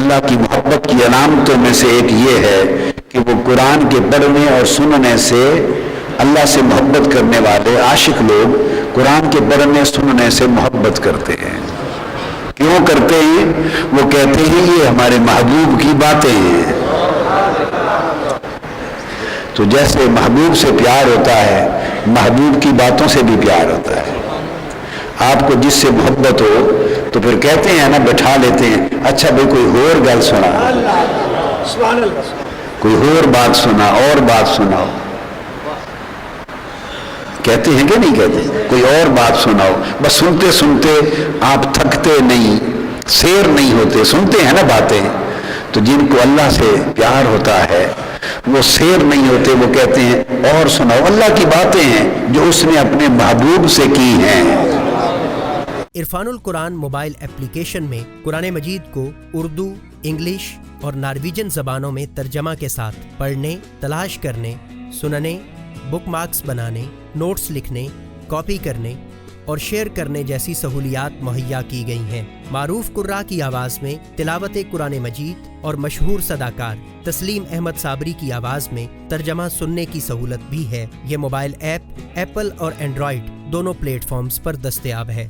اللہ کی محبت کی علامتوں میں سے ایک یہ ہے کہ وہ قرآن کے پڑھنے اور سننے سے، اللہ سے محبت کرنے والے عاشق لوگ قرآن کے پڑھنے سننے سے محبت کرتے ہیں۔ کیوں کرتے ہیں؟ وہ کہتے ہیں یہ ہمارے محبوب کی باتیں ہیں۔ تو جیسے محبوب سے پیار ہوتا ہے، محبوب کی باتوں سے بھی پیار ہوتا ہے۔ آپ کو جس سے محبت ہو تو پھر کہتے ہیں نا، بٹھا لیتے ہیں، اچھا بھائی کوئی اور گل سنا، کوئی اور بات سنا، اور بات سناؤ، کہتے ہیں کہ نہیں کہتے؟ کوئی اور بات سناؤ۔ بس سنتے سنتے آپ تھکتے نہیں، سیر نہیں ہوتے، سنتے ہیں نا باتیں۔ تو جن کو اللہ سے پیار ہوتا ہے وہ سیر نہیں ہوتے، وہ کہتے ہیں اور سناؤ، اللہ کی باتیں ہیں جو اس نے اپنے محبوب سے کی ہیں۔ عرفان القرآن موبائل ایپلیکیشن میں قرآن مجید کو اردو، انگلش اور نارویجن زبانوں میں ترجمہ کے ساتھ پڑھنے، تلاش کرنے، سننے، بک مارکس بنانے، نوٹس لکھنے، کاپی کرنے اور شیئر کرنے جیسی سہولیات مہیا کی گئی ہیں۔ معروف قراء کی آواز میں تلاوت قرآن مجید اور مشہور صداکار تسلیم احمد صابری کی آواز میں ترجمہ سننے کی سہولت بھی ہے۔ یہ موبائل ایپ ایپل اور اینڈرائیڈ دونوں پلیٹ فارمز پر دستیاب ہے۔